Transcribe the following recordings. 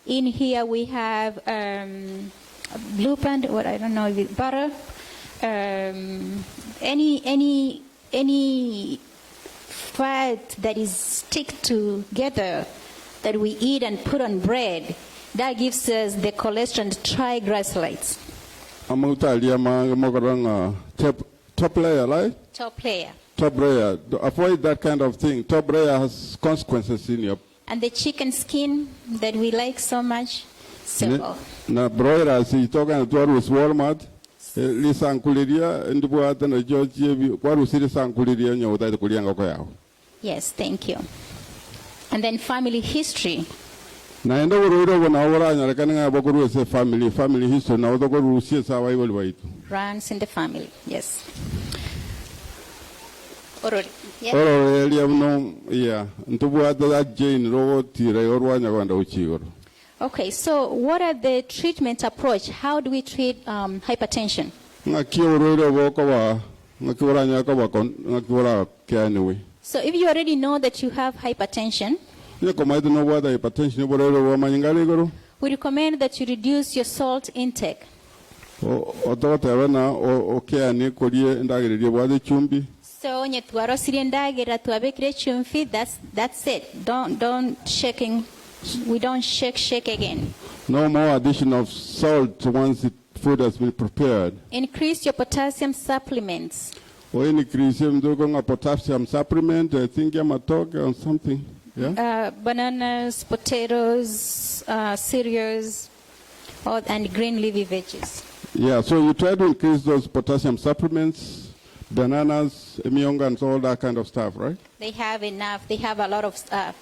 In here we have blue band, or I don't know if it's butter. Any fat that is stick together that we eat and put on bread, that gives us the cholesterol and triglycerides. Top layer, right? Top layer. Top layer. Avoid that kind of thing. Top layer has consequences in your. And the chicken skin that we like so much. So. Na broilers, you talking about with Walmart. Lisa Ankulidia and the boat and the George, what was it? Ankulidia and your Kulianga. Yes, thank you. And then family history. Now, I know when I was a family history. Now, the Guru says how I will wait. Runs in the family, yes. Already. Yeah. Okay, so what are the treatment approach? How do we treat hypertension? So if you already know that you have hypertension, we recommend that you reduce your salt intake. So that's it. Don't shaking. We don't shake again. No more addition of salt once the food has been prepared. Increase your potassium supplements. Or increase your potassium supplement. I think I'm a talk or something. Yeah. Bananas, potatoes, cereals, and green leafy veggies. Yeah. So you try to increase those potassium supplements. Bananas, mionga, and all that kind of stuff, right? They have enough. They have a lot of stuff.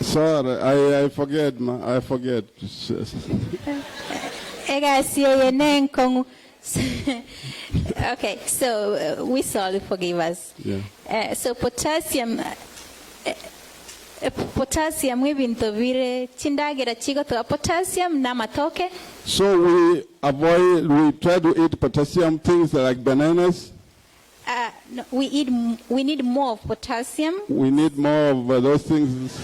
Sorry, I forget. I forget. Okay, so we sorry, forgive us. Yeah. So potassium. Potassium we've been tovire chindagira chigo to potassium na matoke. So we try to eat potassium things like bananas. No, we need more of potassium. We need more of those things.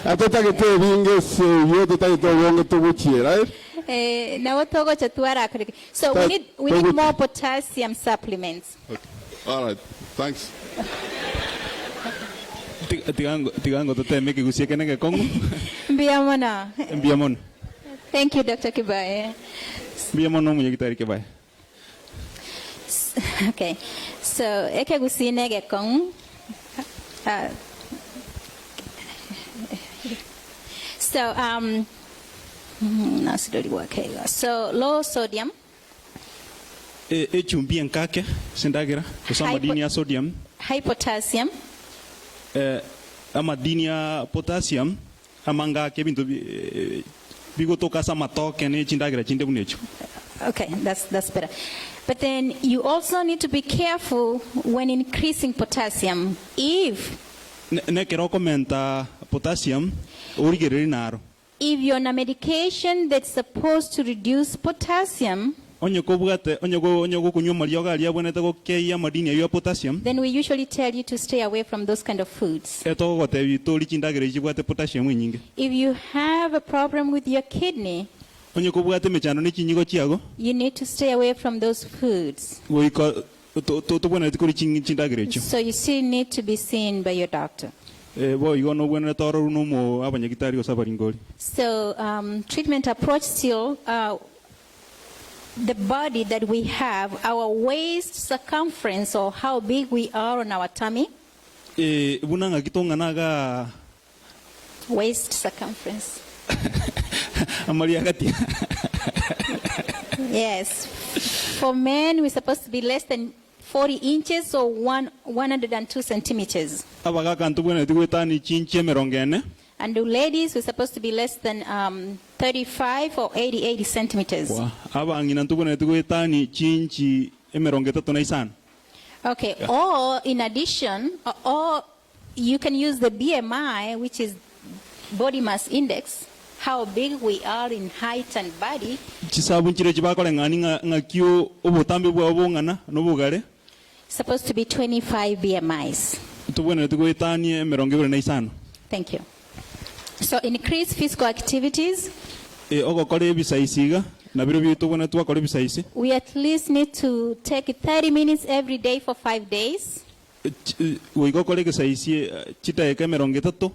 I thought I could tell you right? So we need more potassium supplements. Okay. All right. Thanks. Thank you, Dr. Kebaya. Okay, so ekegusine kong. So so low sodium. Sodium. High potassium. Amadinia potassium. Amanga kebinto bigotoka samatok and chindagra chindebunech. Okay, that's better. But then you also need to be careful when increasing potassium. If you're on a medication that's supposed to reduce potassium, then we usually tell you to stay away from those kind of foods. If you have a problem with your kidney, you need to stay away from those foods. So you still need to be seen by your doctor. So treatment approach still, the body that we have, our waist circumference, or how big we are on our tummy. Waist circumference. Yes. For men, we're supposed to be less than 40 inches or 102 centimeters. And the ladies, we're supposed to be less than 35 or 80 centimeters. Okay. Or in addition, or you can use the BMI, which is body mass index, how big we are in height and body. supposed to be 25 BMIs. tubone tugoitanie 25. Thank you. So increase physical activities. Ogokora ebisaisiga nabiro bitubone twakora ebisaisi. We at least need to take 30 minutes every day for 5 days. Wigokora ebisaisi chitaeka 30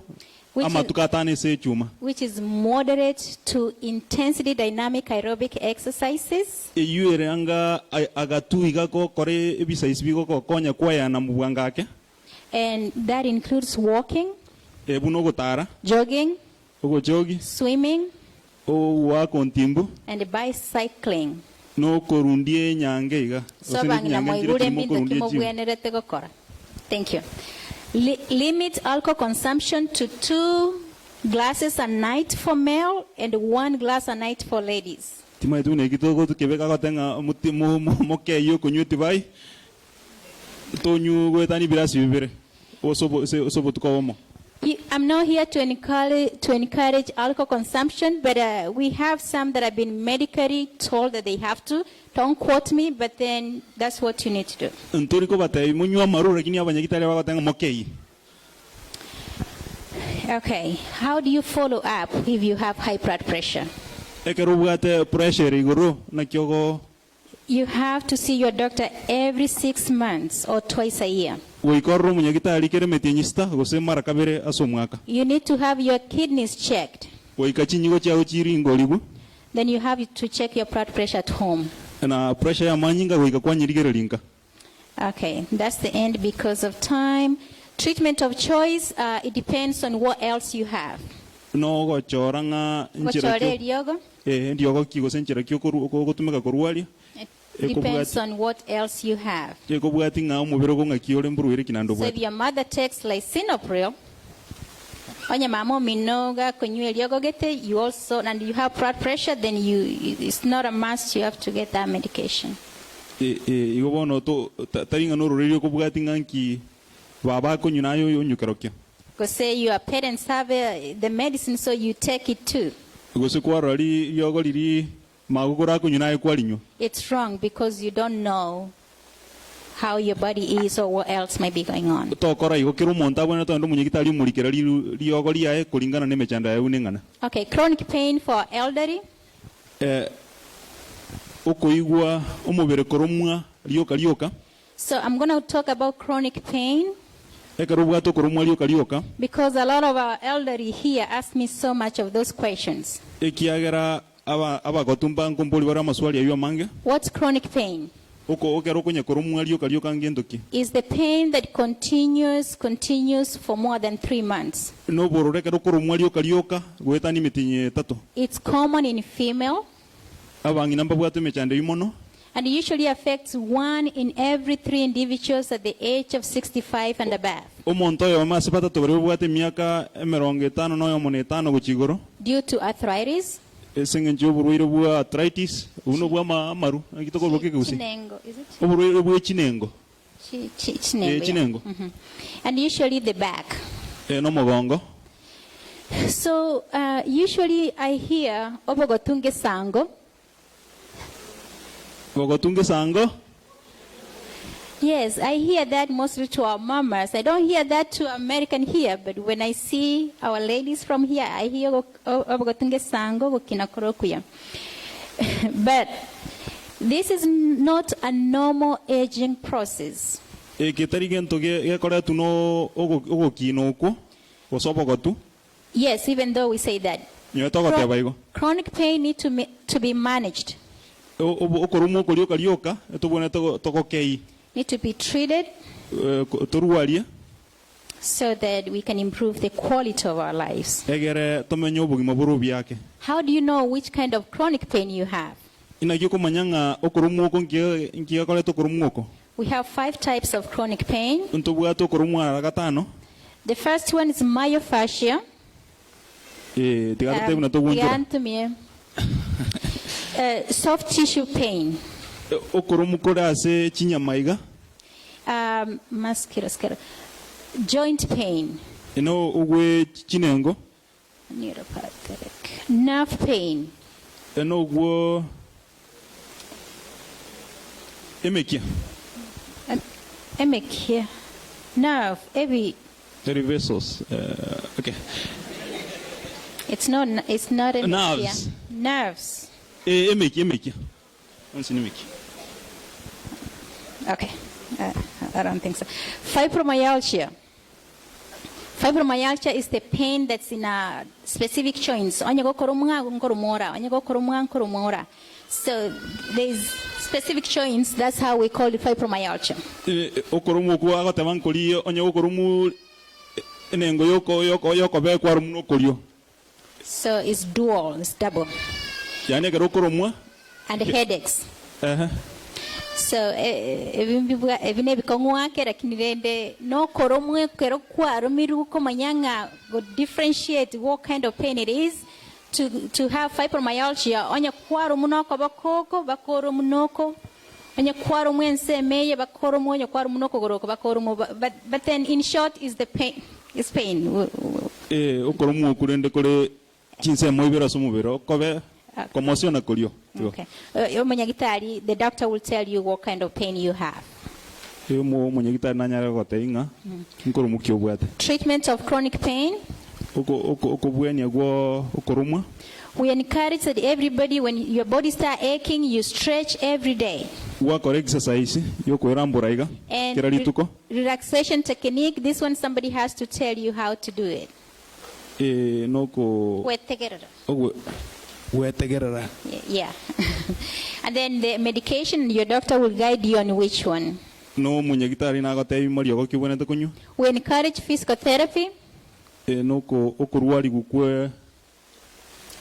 amatuka atano ase chuma. Which is moderate to intensity dynamic aerobic exercises. Eyueranga agatuiga ko kore ebisaisi bigoko konya kwayana mubwangake. And that includes walking, buno gotara, jogging, ogojogi, swimming, wa kontimbu, and bicycling. no korundie nyange iga. So bangina moigure mbindo kimogwenerete gokora. Thank you. Limit alcohol consumption to 2 glasses a night for male and 1 glass a night for ladies. Timaitu ne kitogo tukebeka gotenga mutimo mokeyo kunyuti bai. Tonyu gwetani birasi bibere. Osobo tukomo. I'm not here to encourage alcohol consumption, but we have some that have been medically told that they have to. Don't quote me, but then that's what you need to do. Okay, how do you follow up if you have high blood pressure? You have to see your doctor every 6 months or twice a year. You need to have your kidneys checked. Then you have to check your blood pressure at home. Okay, that's the end because of time. Treatment of choice, it depends on what else you have. It depends on what else you have. So if your mother takes lisinopril, you also, and you have blood pressure, then it's not a must, you have to get that medication. Because say your parents have the medicine, so you take it too. It's wrong because you don't know how your body is or what else might be going on. Okay, chronic pain for elderly. So I'm going to talk about chronic pain because a lot of our elderly here ask me so much of those questions. What's chronic pain? Is the pain that continues for more than 3 months. It's common in female and usually affects 1 in every 3 individuals at the age of 65 and above. Due to arthritis, arthritis, Chinengo, is it? Chinengo. Mm-hmm. And usually the back. So usually I hear obogotunge sango. Yes, I hear that mostly to our mamas. I don't hear that to American here, but when I see our ladies from here, I hear obogotunge sango bokinakorokuya. But this is not a normal aging process. Yes, even though we say that. Chronic pain needs to be managed. Need to be treated so that we can improve the quality of our lives. How do you know which kind of chronic pain you have? We have 5 types of chronic pain. The first one is myofascia. Soft tissue pain. Musculoskeletal. Joint pain. Neuropathic. Nerve pain. Emek here. Nerve. Every. vessels. Okay. It's not emek Nerves. here. Nerves. Emek. Once in Okay. I don't think so. Fibromyalgia. Fibromyalgia is the pain that's in a specific joints. So there's specific joints. That's how we call it fibromyalgia. So it's dual, it's double. And headaches. So evine bikongwa kera kinirende no koromwe kero kwa romiru ko manyanga go differentiate what kind of pain it is to have fibromyalgia onya kwaro munoko bakoko bakoro munoko onya kwaro mwense meye bakoro monya kwaro munoko goroko bakoro but then in short is the pain is pain okoromu kurende kore chinse moibera somubero kobe commotion akolio. Okay. The doctor will tell you what kind of pain you have. Treatment of chronic pain. We encourage that everybody, when your body starts aching, you stretch every day. And relaxation technique, this one somebody has to tell you how to do it. Yeah. And then the medication, your doctor will guide you on which one. No, we encourage physical therapy.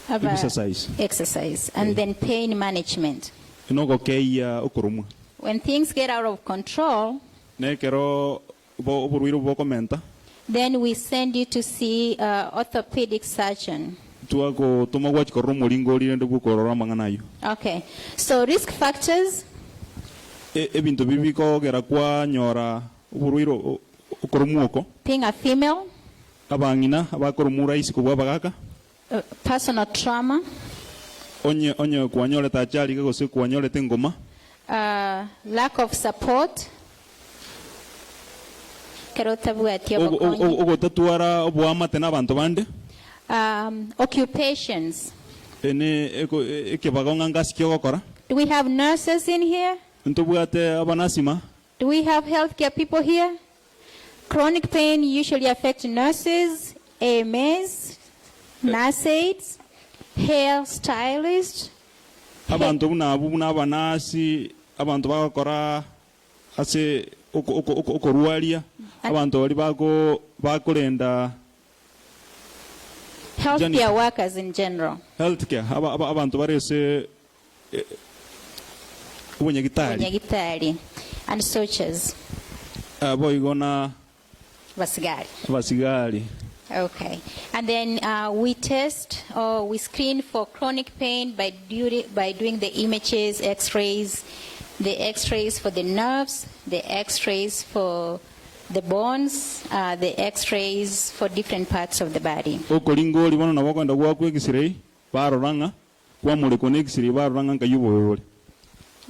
Exercise. And then pain management. When things get out of control, then we send you to see an orthopedic surgeon. Okay. So risk factors. Being a female. Personal trauma. Lack of support. Occupations. Do we have nurses in here? Do we have healthcare people here? Chronic pain usually affects nurses, AMAs, nurse aides, hair stylists. Healthcare workers in general. Healthcare. And searchers. Vasigari. Okay. And then we test or we screen for chronic pain by doing the images, x-rays, the x-rays for the nerves, the x-rays for the bones, the x-rays for different parts of the body.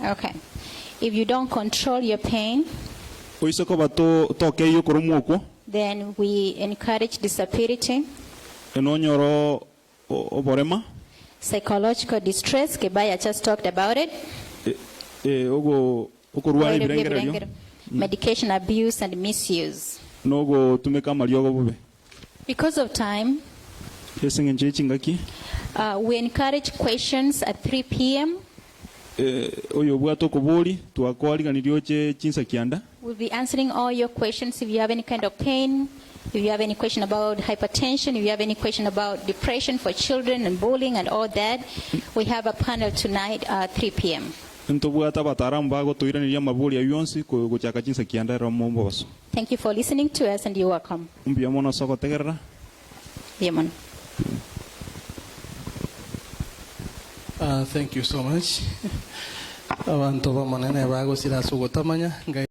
Okay. If you don't control your pain, then we encourage disability, psychological distress. Kebaya just talked about it. Medication abuse and misuse. Because of time, we encourage questions at 3 p.m. We'll be answering all your questions. If you have any kind of pain, if you have any question about hypertension, if you have any question about depression for children and bullying and all that, we have a panel tonight at 3 p.m. Thank you for listening to us and you're welcome. Thank you so much.